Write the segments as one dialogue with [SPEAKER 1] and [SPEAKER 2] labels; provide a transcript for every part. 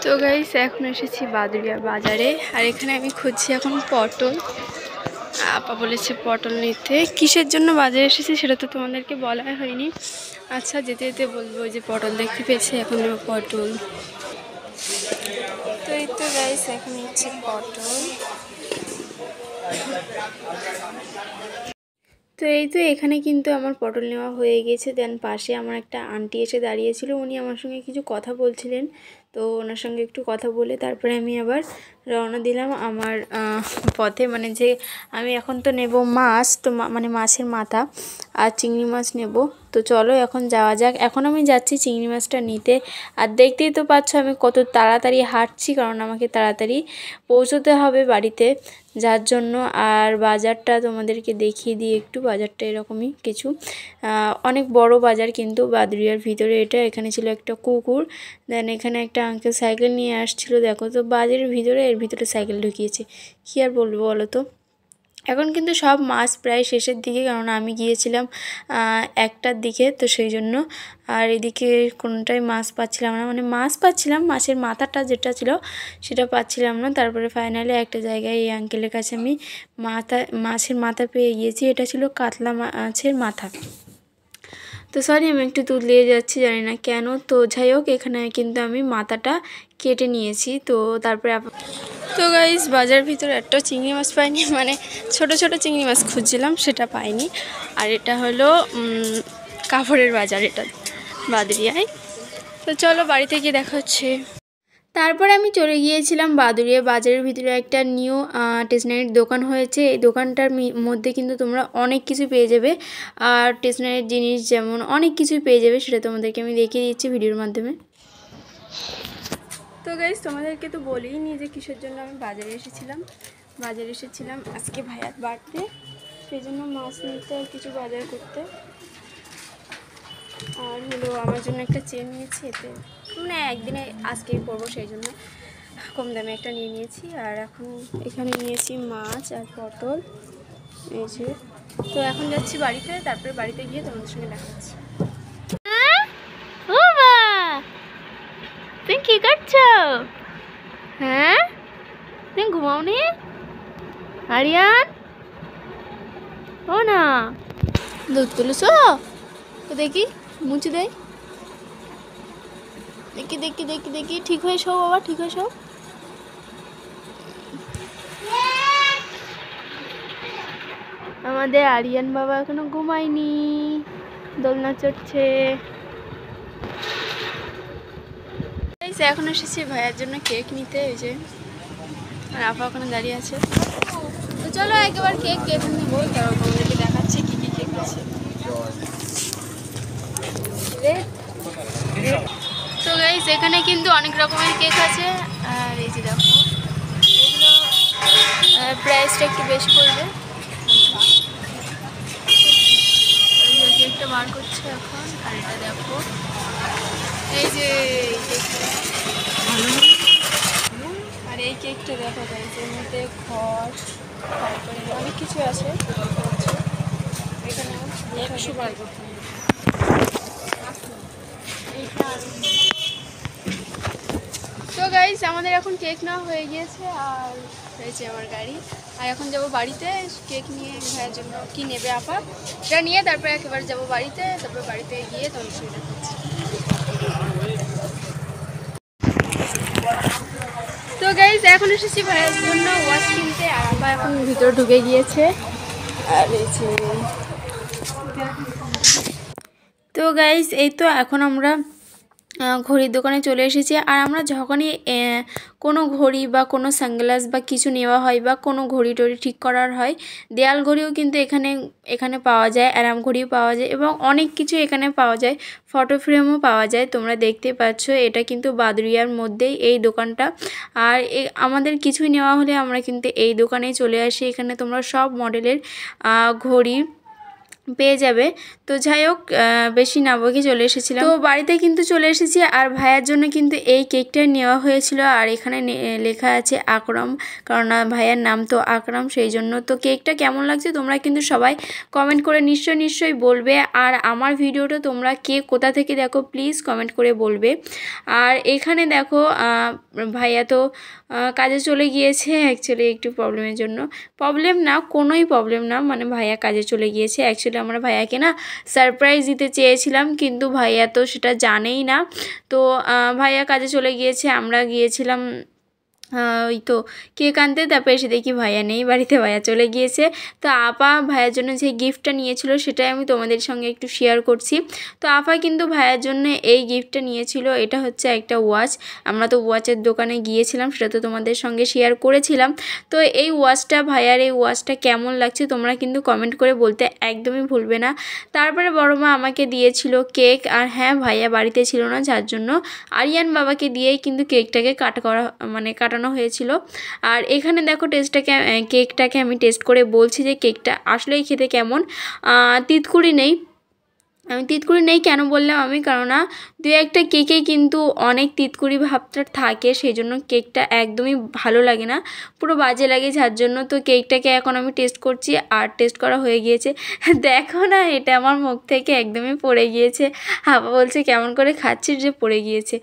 [SPEAKER 1] তো গাইস এখন এসেছি বাদুড়িয়া বাজারে আর এখানে আমি খুঁজছি এখন পটল। আপা বলেছে পটল নিতে। কিসের জন্য বাজারে এসেছি সেটা তো তোমাদেরকে বলাই হয়নি। আচ্ছা যেতে যেতে বলবো যে পটল দেখতে পেয়েছি, এখন নেব পটল। তো এই তো গাইস এখন নিচ্ছি পটল। তো এই তো এখানে কিন্তু আমার পটল নেওয়া হয়ে গেছে। দেন পাশে আমার একটা আন্টি এসে দাঁড়িয়েছিল, উনি আমার সঙ্গে কিছু কথা বলছিলেন। তো ওনার সঙ্গে একটু কথা বলে তারপরে আমি আবার রওনা দিলাম আমার পথে। মানে যে আমি এখন তো নেব মাছ, তো মানে মাছের মাথা আর চিংড়ি মাছ নেব। তো চলো এখন যাওয়া যাক। এখন আমি যাচ্ছি চিংড়ি মাছটা নিতে। আর দেখতেই তো পাচ্ছ আমি কত তাড়াতাড়ি হাঁটছি, কারণ আমাকে তাড়াতাড়ি পৌঁছতে হবে বাড়িতে, যার জন্য। আর বাজারটা তোমাদেরকে দেখিয়ে দিই একটু। বাজারটা এরকমই কিছু, অনেক বড় বাজার কিন্তু বাদুড়িয়ার ভিতরে এটা। এখানে ছিল একটা কুকুর, দেন এখানে একটা আঙ্কেল সাইকেল নিয়ে আসছিল। দেখো তো বাজারের ভিতরে, এর ভিতরে সাইকেল ঢুকিয়েছে, কী আর বলবো বলো তো। এখন কিন্তু সব মাছ প্রায় শেষের দিকে, কারণ আমি গিয়েছিলাম 1টার দিকে, তো সেই জন্য। আর এদিকে কোনোটাই মাছ পাচ্ছিলাম না, মানে মাছ পাচ্ছিলাম, মাছের মাথাটা যেটা ছিল সেটা পাচ্ছিলাম না। তারপরে ফাইনালি একটা জায়গায় এই আঙ্কেলের কাছে আমি মাছের মাথা পেয়ে গিয়েছি। এটা ছিল কাতলা মাছের মাথা। তো সরি আমি একটু তুলিয়ে যাচ্ছি, জানি না কেন। তো যাই হোক, এখানে কিন্তু আমি মাথাটা কেটে নিয়েছি। তো তারপরে তো গাইস বাজারের ভিতরে একটা চিংড়ি মাছ পাইনি, মানে ছোট ছোট চিংড়ি মাছ খুঁজছিলাম, সেটা পাইনি। আর এটা হলো কাপড়ের বাজার, এটা বাদুড়িয়ায়। তো চলো বাড়িতে গিয়ে দেখা হচ্ছে। তারপরে আমি চলে গিয়েছিলাম বাদুড়িয়া বাজারের ভিতরে। একটা নিউ স্টেশনারির দোকান হয়েছে। এই দোকানটার মধ্যে কিন্তু তোমরা অনেক কিছু পেয়ে যাবে, আর স্টেশনারির জিনিস যেমন অনেক কিছুই পেয়ে যাবে, সেটা তোমাদেরকে আমি দেখিয়ে দিচ্ছি ভিডিওর মাধ্যমে। তো গাইস তোমাদেরকে তো বলেই নি যে কিসের জন্য আমি বাজারে এসেছিলাম। বাজারে এসেছিলাম আজকে ভাইয়ার বার্থডে, সেই জন্য মাছ নিতে আর কিছু বাজার করতে। আর হলো আমার জন্য একটা চেন নিয়েছি, এতে মানে একদিনে আজকেই পরবো, সেই জন্য কম দামে একটা নিয়ে নিয়েছি। আর এখন এখানে নিয়েছি মাছ আর পটল, এই যে। তো এখন যাচ্ছি বাড়িতে, তারপরে বাড়িতে গিয়ে তোমাদের সঙ্গে দেখা হচ্ছে। ও মা, তুমি কি করছো? হ্যাঁ তুমি ঘুমাওনি? আরিয়ান ও না, দুধ তুলেছো? তো দেখি মুছে দেয়, দেখি দেখি দেখি দেখি। ঠিক হয়ে শো বাবা, ঠিক হয়ে শো। আমাদের আরিয়ান বাবা এখনো ঘুমায়নি, দোলনা চড়ছে। এখন এসেছি ভাইয়ার জন্য কেক নিতে, এই যে। আর আপা ওখানে দাঁড়িয়ে আছে। তো চলো একবার কেক কেটে নেবো, তারপর তোমাদেরকে দেখাচ্ছি কি কি কেক আছে। তো গাইস এখানে কিন্তু অনেক রকমের কেক আছে। আর এই যে দেখো, এগুলো প্রাইসটা একটু বেশি পড়বে। কেকটা বার করছে এখন। আর এটা দেখো, এই যে আর এই কেকটা দেখো গাইস, এর মধ্যে খড়, তারপরে অনেক কিছু আছে। এখানে 100 বার করতে হবে। তো গাইস আমাদের এখন কেক নেওয়া হয়ে গিয়েছে, আর হয়েছে আমার গাড়ি। আর এখন যাব বাড়িতে কেক নিয়ে। ভাইয়ের জন্য কি নেবে আপা, এটা নিয়ে তারপরে একেবারে যাব বাড়িতে। তারপরে বাড়িতে গিয়ে তোমার সুবিধা করছি। তো গাইস এখন এসেছি ভাইয়ের জন্য ওয়াচ কিনতে, আর আপা এখন ভিতরে ঢুকে গিয়েছে। আর এই যে তো গাইস এই তো এখন আমরা ঘড়ির দোকানে চলে এসেছি। আর আমরা যখনই কোনো ঘড়ি বা কোনো সানগ্লাস বা কিছু নেওয়া হয়, বা কোনো ঘড়ি টড়ি ঠিক করার হয়, দেয়াল ঘড়িও কিন্তু এখানে পাওয়া যায়, অ্যালার্ম ঘড়িও পাওয়া যায়, এবং অনেক কিছু এখানে পাওয়া যায়, ফটো ফ্রেমও পাওয়া যায়। তোমরা দেখতে পাচ্ছ এটা কিন্তু বাদুড়িয়ার মধ্যেই এই দোকানটা। আর আমাদের কিছুই নেওয়া হলে আমরা কিন্তু এই দোকানেই চলে আসি। এখানে তোমরা সব মডেলের ঘড়ি পেয়ে যাবে। তো যাই হোক বেশি না বকে চলে এসেছিলাম। তো বাড়িতে কিন্তু চলে এসেছি আর ভাইয়ের জন্য কিন্তু এই কেকটা নেওয়া হয়েছিল আর এখানে লেখা আছে আকরাম, কারণ ভাইয়ের নাম তো আকরাম, সেই জন্য। তো কেকটা কেমন লাগছে তোমরা কিন্তু সবাই কমেন্ট করে নিশ্চয়ই বলবে। আর আমার ভিডিওটা তোমরা কে কোথা থেকে দেখো প্লিজ কমেন্ট করে বলবে। আর এখানে দেখো ভাইয়া তো কাজে চলে গিয়েছে অ্যাকচুয়ালি একটু প্রবলেমের জন্য, প্রবলেম না কোনোই প্রবলেম না, মানে ভাইয়া কাজে চলে গিয়েছে। অ্যাকচুয়ালি আমরা ভাইয়াকে না সারপ্রাইজ দিতে চেয়েছিলাম কিন্তু ভাইয়া তো সেটা জানেই না। তো ভাইয়া কাজে চলে গিয়েছে, আমরা গিয়েছিলাম ওই তো কেক আনতে, তারপরে এসে দেখি ভাইয়া নেই বাড়িতে, ভাইয়া চলে গিয়েছে। তো আপা ভাইয়ার জন্য যে গিফটটা নিয়েছিল সেটাই আমি তোমাদের সঙ্গে একটু শেয়ার করছি। তো আপা কিন্তু ভাইয়ার জন্য এই গিফটটা নিয়েছিল, এটা হচ্ছে একটা ওয়াচ। আমরা তো ওয়াচের দোকানে গিয়েছিলাম, সেটা তো তোমাদের সঙ্গে শেয়ার করেছিলাম। তো এই ওয়াচটা ভাইয়ার এই ওয়াচটা কেমন লাগছে তোমরা কিন্তু কমেন্ট করে বলতে একদমই ভুলবে না। তারপরে বড় মা আমাকে দিয়েছিল কেক, আর হ্যাঁ ভাইয়া বাড়িতে ছিল না যার জন্য আরিয়ান বাবাকে দিয়েই কিন্তু কেকটাকে কাটানো হয়েছিল। আর এখানে দেখো কেকটাকে আমি টেস্ট করে বলছি যে কেকটা আসলেই খেতে কেমন। তিতকুড়ি নেই, আমি তিতকুড়ি নেই কেন বললাম আমি, কেননা দু একটা কেকে কিন্তু অনেক তিতকুড়ি ভাবটা থাকে, সেই জন্য কেকটা একদমই ভালো লাগে না, পুরো বাজে লাগে, যার জন্য। তো কেকটাকে এখন আমি টেস্ট করছি আর টেস্ট করা হয়ে গিয়েছে। দেখো না এটা আমার মুখ থেকে একদমই পড়ে গিয়েছে, হাবা বলছে কেমন করে খাচ্ছিস যে পড়ে গিয়েছে।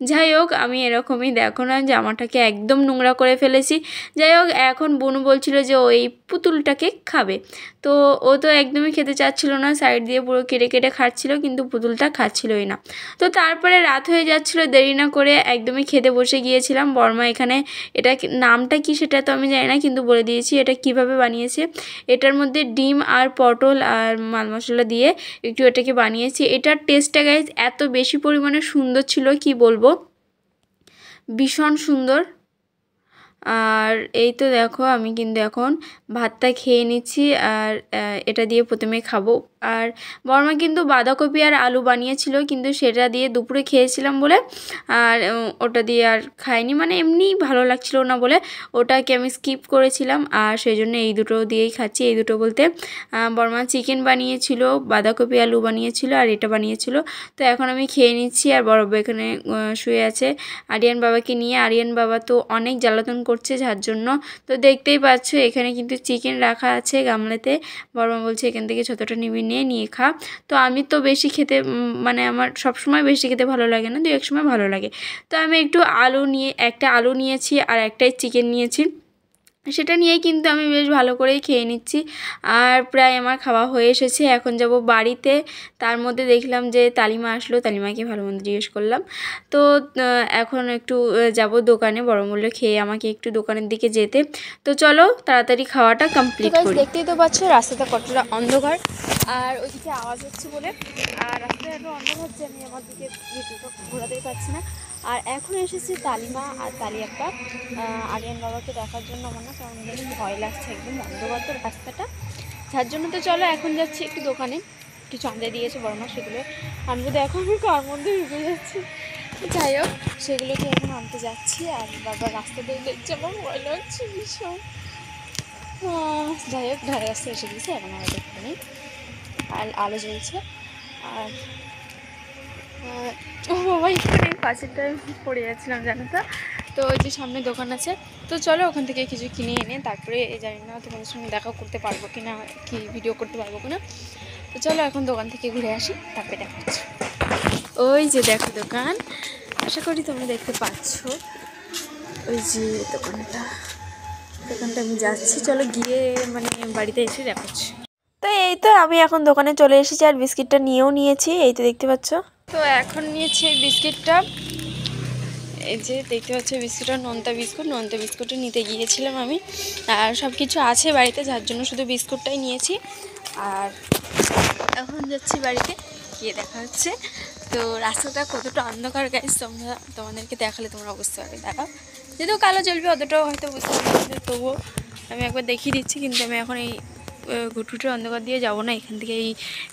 [SPEAKER 1] যাই হোক আমি এরকমই, দেখো না জামাটাকে একদম নোংরা করে ফেলেছি। যাই হোক এখন বুনু বলছিল যে ওই পুতুলটাকে খাবে, তো ও তো একদমই খেতে চাচ্ছিল না, সাইড দিয়ে পুরো কেটে কেটে খাচ্ছিল, কিন্তু পুতুলটা খাচ্ছিলই না। তো তারপরে রাত হয়ে যাচ্ছিলো, দেরি না করে একদমই খেতে বসে গিয়েছিলাম। বর্মা এখানে এটা নামটা কি সেটা তো আমি জানি না, কিন্তু বলে দিয়েছি এটা কিভাবে বানিয়েছে। এটার মধ্যে ডিম আর পটল আর মাল মশলা দিয়ে একটু এটাকে বানিয়েছি। এটার টেস্টটা গাইজ এত বেশি পরিমাণে সুন্দর ছিল কি বলবো, ভীষণ সুন্দর। আর এই তো দেখো আমি কিন্তু এখন ভাতটা খেয়ে নিচ্ছি, আর এটা দিয়ে প্রথমে খাবো। আর বর্মা কিন্তু বাঁধাকপি আর আলু বানিয়েছিল, কিন্তু সেটা দিয়ে দুপুরে খেয়েছিলাম বলে আর ওটা দিয়ে আর খাইনি, মানে এমনিই ভালো লাগছিল না বলে ওটাকে আমি স্কিপ করেছিলাম, আর সেই জন্য এই দুটো দিয়েই খাচ্ছি। এই দুটো বলতে বর্মা চিকেন বানিয়েছিল, বাঁধাকপি আলু বানিয়েছিল আর এটা বানিয়েছিল। তো এখন আমি খেয়ে নিচ্ছি, আর বড় এখানে শুয়ে আছে আরিয়ান বাবাকে নিয়ে। আরিয়ান বাবা তো অনেক জ্বালাতন করছে যার জন্য, তো দেখতেই পাচ্ছ এখানে কিন্তু চিকেন রাখা আছে গামলাতে। বর্মা বলছে এখান থেকে যতটা নিবি নিয়ে খা। তো আমি তো বেশি খেতে মানে আমার সবসময় বেশি খেতে ভালো লাগে না, দু এক সময় ভালো লাগে। তো আমি একটু একটা আলু নিয়েছি আর একটাই চিকেন নিয়েছি, সেটা নিয়েই কিন্তু আমি বেশ ভালো করেই খেয়ে নিচ্ছি। আর প্রায় আমার খাওয়া হয়ে এসেছে, এখন যাব বাড়িতে। তার মধ্যে দেখলাম যে তালিমা আসলো, তালিমাকে ভালো মন্দ জিজ্ঞেস করলাম। তো এখন একটু যাব দোকানে, বড় মূল্য খেয়ে আমাকে একটু দোকানের দিকে যেতে। তো চলো তাড়াতাড়ি খাওয়াটা কমপ্লিট করি। দেখতেই তো পাচ্ছ রাস্তাটা কতটা অন্ধকার, আর ওইদিকে আওয়াজ হচ্ছে বলে আর রাস্তাটা এত অন্ধকার যে আমি আমার দিকে ভিডিওটা ঘোরাতেই পারছি না। আর এখন এসেছি তালিমা আর তালিয়াপ্পা আরিয়ান বাবাকে দেখার জন্য। আমার না কারণ ভয় লাগছে, একদম অন্ধকার তো রাস্তাটা, যার জন্য। তো চলো এখন যাচ্ছি একটু দোকানে, কিছু আনতে দিয়েছে বড় মা, সেগুলো আনবো। দেখো আমি কার মধ্যে ঢুকে যাচ্ছি, যাই হোক সেগুলোকে এখন আনতে যাচ্ছি। আর বাবা রাস্তা দিয়ে দেখছে, আমার ভয় লাগছে ভীষণ। যাই হোক ধারে রাস্তায় এসে গেছে, এখন আমার দেখতে নেই, আর আলো জ্বলছে। আর ও বাবা এখানে পাশেরটায় পড়ে যাচ্ছিলাম জানো তো। তো ওই যে সামনে দোকান আছে, তো চলো ওখান থেকে কিছু কিনে এনে তারপরে জানি না তোমাদের সঙ্গে দেখা করতে পারবো কি না, কি ভিডিও করতে পারবো কিনা। তো চলো এখন দোকান থেকে ঘুরে আসি, তারপরে দেখা হচ্ছে। ওই যে দেখো দোকান, আশা করি তোমরা দেখতে পাচ্ছ, ওই যে দোকানটা আমি যাচ্ছি। চলো গিয়ে মানে বাড়িতে এসে দেখাচ্ছি। তো এই তো আমি এখন দোকানে চলে এসেছি, আর বিস্কিটটা নিয়েও নিয়েছি, এই তো দেখতে পাচ্ছ। তো এখন নিয়েছি এই বিস্কিটটা, এই যে দেখতে পাচ্ছ বিস্কুটটা নোনতা বিস্কুটটা নিতে গিয়েছিলাম আমি। আর সব কিছু আছে বাড়িতে, যার জন্য শুধু বিস্কুটটাই নিয়েছি। আর এখন যাচ্ছি বাড়িতে, গিয়ে দেখা হচ্ছে। তো রাস্তাটা কতটা অন্ধকার গাইস তোমাদেরকে দেখালে তোমরা বুঝতে পারবে। দেখাও যেহেতু কালো জ্বলবে অতটাও হয়তো বুঝতে পারবে, তবুও আমি একবার দেখিয়ে দিচ্ছি। কিন্তু আমি এখন এই ঘুটঘুটের অন্ধকার দিয়ে যাব না, এখান থেকে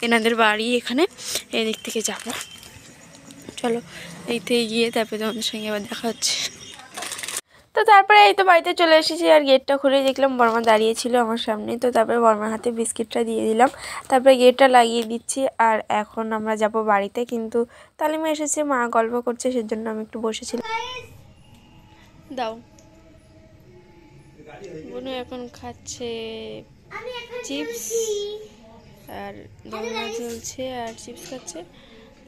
[SPEAKER 1] এনাদের বাড়ি এখানে এই দিক থেকে যাবো। চলো এই থেকে গিয়ে তারপরে তোমাদের সঙ্গে আবার দেখা হচ্ছে। তো তারপরে এই তো বাড়িতে চলে এসেছি আর গেটটা খুলে দেখলাম বর্মা দাঁড়িয়ে ছিল আমার সামনে। তো তারপরে বর্মার হাতে বিস্কিটটা দিয়ে দিলাম, তারপরে গেটটা লাগিয়ে দিচ্ছি। আর এখন আমরা যাব বাড়িতে, কিন্তু তালিমা এসেছে, মা গল্প করছে, সেজন্য আমি একটু বসেছিলাম। দাও, বোনু এখন খাচ্ছে চিপস আর দোলনা ঝুলছে আর চিপস খাচ্ছে,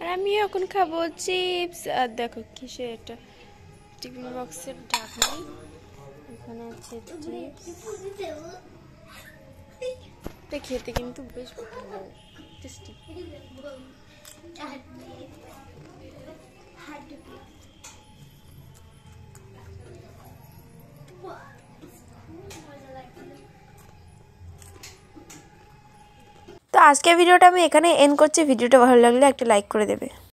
[SPEAKER 1] আর আমিও এখন খাবো চিপস। আর দেখো কিসে এটা, টিফিন বক্সের ঢাকনা, এখানে আছে চিপস। এটা খেতে কিন্তু বেশ ভালো, টেস্টি। তো আজকের ভিডিওটা আমি এখানে এন্ড করছি। ভিডিওটা ভালো লাগলে একটা লাইক করে দেবে।